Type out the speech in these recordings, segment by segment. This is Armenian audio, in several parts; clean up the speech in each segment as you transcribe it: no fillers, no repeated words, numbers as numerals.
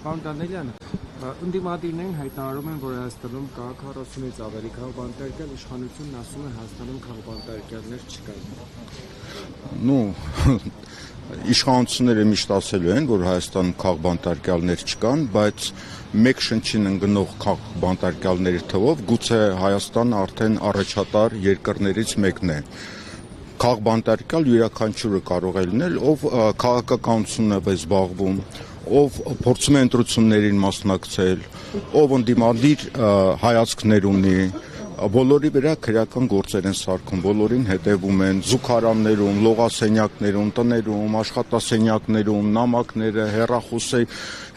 Պարոն Դանիելյան, ընդդիմադիրներին հայտարարում են, որ Հայաստանում կա 40-ից ավելի քաղաքաբանտարկյալ, իշխանությունն ասում է Հայաստանում քաղաքաբանտարկյալներ չկան։ Իշխանությունները միշտ ասելու են, որ Հայաստանում քաղաքաբանտարկյալներ չկան, բայց մեկ շնչին ընկնող քաղաքաբանտարկյալների թվով գուցե Հայաստանը արդեն առաջատար երկրներից մեկն է։ Քաղաքաբանտարկյալ յուրաքանչյուրը կարող է լինել, ով քաղաքականությունով է զբաղվում, ով փորձում է ընտրություններին մասնակցել, ով ընդդիմադիր հայացքներ ունի, բոլորի վրա քրեական գործեր են սարքում, բոլորին հետևում են զուգարաններում, լողասենյակներում, տներում, աշխատասենյակներում, նամակները,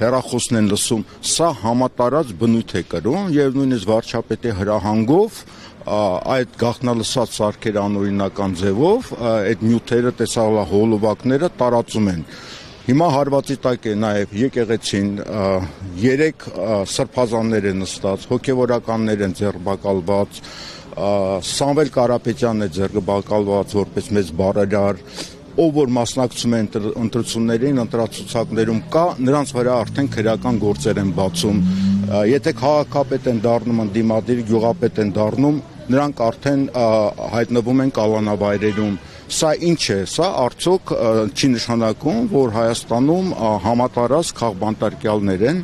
հեռախոսն են լսում։ Սա համատարած բնույթ է կրում եւ նույնիսկ վարչապետի հրահանգով այդ գաղտնալսած սարքեր անօրինական ձևով այդ նյութերը, տեսահոլովակները տարածում են։ Հիմա հարվածի տակ է նաև եկեղեցին, 3 սրբազաններ են նստած, հոգևորականներ են ձերբակալված, Սամվել Կարապետյանն է ձերբակալված որպես մեծ բարերար, ով որ մասնակցում է ընտրություններին, ընտրացուցակներում կա, նրանց վրա արդեն քրեական գործեր են բացում։ Եթե քաղաքապետ են դառնում, ընդդիմադիր գյուղապետ են դառնում, նրանք արդեն հայտնվում են կալանավայրերում։ Սա ինչ է, սա արդյոք չի նշանակում, որ Հայաստանում համատարած քաղաքաբանտարկյալներ են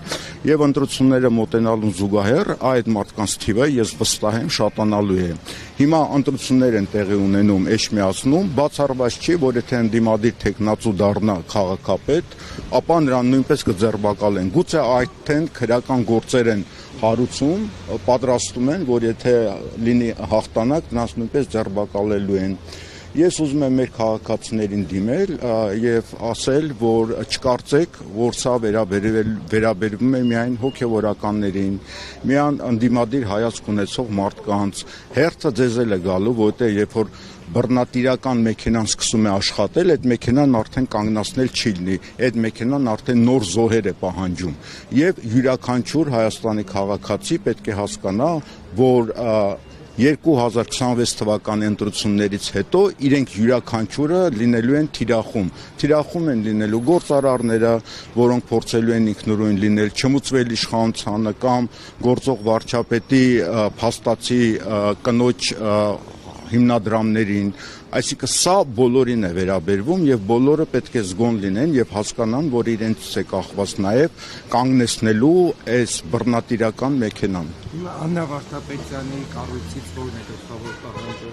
եւ ընտրությունները մոտենալուն զուգահեռ այդ մարդկանց թիվը ես վստահ եմ շատանալու է։ Հիմա ընտրություններ են տեղի ունենում Էջմիածնում, բացառված չի, որ եթե ընդդիմադիր թեկնածու դառնա քաղաքապետ, ապա նրան նույնպես կձերբակալեն։ Գուցե այդտեն քրեական գործեր են հարուցում, պատրաստում են, որ եթե լինի հաղթանակ, նրանց նույնպես ձերբակալելու են։ Ես ուզում եմ մեր քաղաքացիներին դիմել եւ ասել, որ չկարծեք, որ սա վերաբերվում է միայն հոգեվորականներին, միայն ընդդիմադիր հայացք ունեցող մարդկանց։ Հերթը ձեզ էլ է գալու, որտեղ երբ որ բռնատիրական մեքենան սկսում է աշխատել, այդ մեքենան արդեն կանգնացնել չի լինի, այդ մեքենան արդեն նոր զոհեր է պահանջում։ Եվ յուրաքանչյուր Հայաստանի քաղաքացի պետք է հասկանա, որ 2026 թվականի ընտրություններից հետո իրենք յուրաքանչյուրը լինելու են թիրախում են լինելու գործարարները, որոնք փորձելու են ինքնուրույն լինել, չմուծվել իշխանությանը կամ գործող վարչապետի փաստացի կնոջ հիմնադրամներին, այսինքն սա բոլորին է վերաբերվում եւ բոլորը պետք է զգոն լինեն եւ հասկանան, որ իրենց է կախված նաեւ կանգնեցնելու այս բռնատիրական մեքենան։ Աննա Վարդապետյանի կառույցից ո՞րն է գլխավոր պահանջը։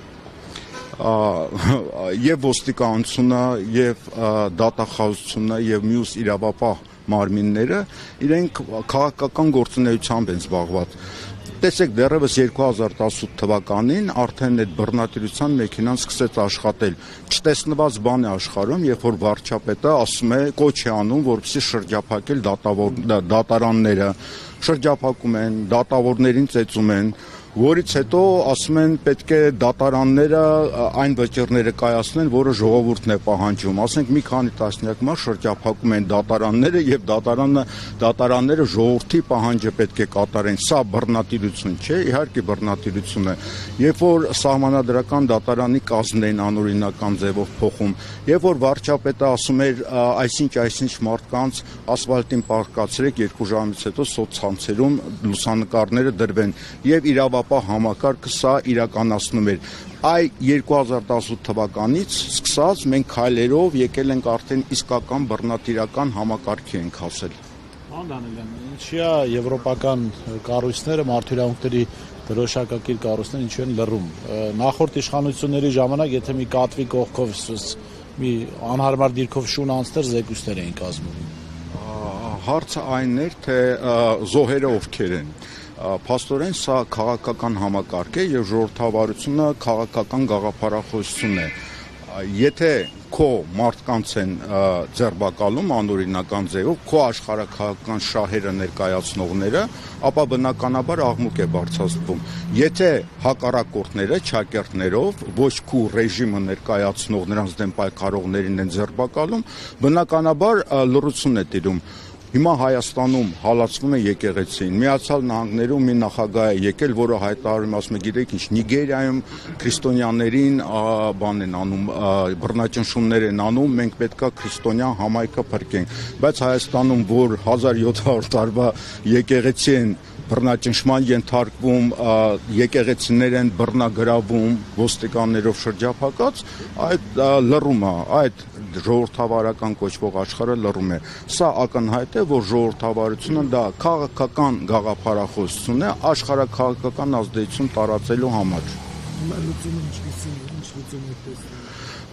Եվ ոստիկանությունը, եւ դատախազությունը, եւ մյուս իրավապահ մարմինները իրենք քաղաքական գործունեությամբ են զբաղված։ Տեսեք, դեռևս 2018 թվականին արդեն այդ բռնատիրության մեքենան սկսեց աշխատել։ Չտեսնված բան է աշխարհում, երբ որ վարչապետը ասում է, կոչ է անում, որպեսզի շրջափակել դատարանները, շրջափակում են, դատավորներին ծեծում են, որից հետո ասում են պետք է դատարանները այն վճիռները կայացնեն, որը ժողովուրդն է պահանջում։ Ասենք մի քանի տասնյակ մարդ շրջափակում են դատարանները եւ դատարանները ժողովրդի պահանջը պետք է կատարեն։ Սա բռնատիրություն չէ, իհարկե բռնատիրություն է։ Երբ որ սահմանադրական դատարանի կազմն են անօրինական ձևով փոխում, երբ որ վարչապետը ասում էր այսինչ մարդկանց ասֆալտին պարկացրեք 2 ժամից հետո սոցցանցերում լուսանկարները դրվեն եւ իրավապահ համակարգը սա իրականացնում էր։ Այ 2018 թվականից սկսած մենք քայլերով եկել ենք արդեն իսկական բռնատիրական համակարգի ենք հասել։ Պարոն Դանիելյան, ինչի է եվրոպական կառույցները, մարդու իրավունքների դրոշակակիր կառույցները ինչու են լռում։ Նախորդ իշխանությունների ժամանակ, եթե մի կատվի կողքով մի անհարմար դիրքով շուն անցներ, զեկույցներ էին կազմում։ Հարցը այն էր, թե զոհերը ովքեր են։ Փաստորեն սա քաղաքական համակարգ է եւ ժողովրդավարությունը քաղաքական գաղափարախոսություն է։ Եթե քո մարդկանց են ձերբակալում անօրինական ձևով, քո աշխարհաքաղաքական շահերը ներկայացնողները, ապա բնականաբար աղմուկ է բարձրացվում։ Եթե հակառակորդները ճակերտներով ոչ քո ռեժիմը ներկայացնող նրանց դեմ պայքարողներին են ձերբակալում, բնականաբար լռություն է տիրում։ Հիմա Հայաստանում հալածվում է եկեղեցին։ Միացյալ Նահանգներում մի նախագահ է եկել, որը հայտարարում ասում է, գիտեք ինչ, Նիգերիայում քրիստոնյաներին բան են անում, բռնաճնշումներ են անում, մենք պետքա քրիստոնյա համայնքը փրկենք։ Բայց Հայաստանում, որ 1700 տարվա եկեղեցի են բռնաճնշման ենթարկվում, եկեղեցիներ են բռնագրավում, ոստիկաններով շրջափակած, այդ լռում է, այդ ժողովրդավարական կոչվող աշխարհը լռում է։ Սա ակնհայտ է, որ ժողովրդավարությունը դա քաղաքական գաղափարախոսություն է աշխարհաքաղաքական ազդեցություն տարածելու համար։ Հիմա լուծումը ինչպեսին է, ինչ լուծում է տեսնում։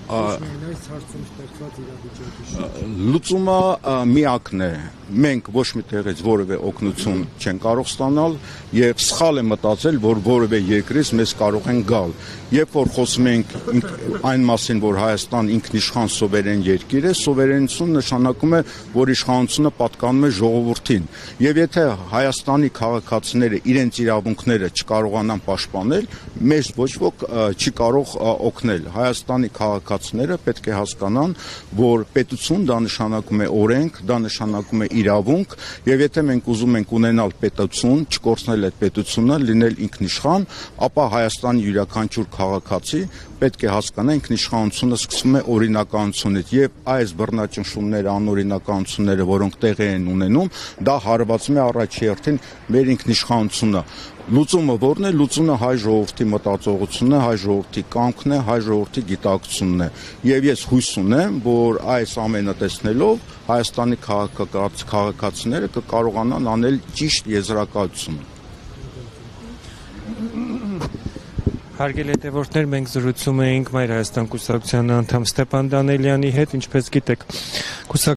Այս հարցում ստեղծված իրավիճակի Լուծումը միակն է։ Մենք ոչ մի տեղից որևէ օգնություն չեն կարող ստանալ եւ սխալ է մտածել, որ որևէ երկրից մեզ կարող են գալ։ Երբ որ խոսում ենք այն մասին, որ Հայաստան ինքնիշխան սովերեն երկիր է, սովերենություն նշանակում է, որ իշխանությունը պատկանում է ժողովրդին։ Եվ եթե Հայաստանի քաղաքացիները իրենց իրավունքները չկարողանան պաշտպանել, մեզ ոչ ոք չի կարող օգնել։ Հայաստանի քաղաքացիները պետք է հասկանան, որ պետություն դա նշանակում է օրենք, դա նշանակում է իրավունք, եւ եթե մենք ուզում ենք ունենալ պետություն, չկորցնել այդ պետությունը, լինել ինքնիշխան, ապա Հայաստանի յուրաքանչյուր քաղաքացի պետք է հասկանա ինքնիշխանությունը սկսվում է օրինականությունից եւ այս բռնաճնշումները, անօրինականությունները, որոնք տեղի են ունենում, դա հարվածում է առաջերտին մեր ինքնիշխանությունը։ Լուծումը որն է? Լուծումը հայ ժողովրդի մտածողությունն է, հայ ժողովրդի կամքն է, հայ ժողովրդի գիտակցությունն է։ Եվ ես հույս ունեմ, որ այս ամենը տեսնելով Հայաստանի քաղաքացիները կկարողանան անել ճիշտ եզրակացություն։ Հարգելի հետևորդներ, մենք զրուցում էինք Մայր Հայաստան կուսակցության անդամ Ստեփան Դանելյանի հետ, ինչպես գիտեք,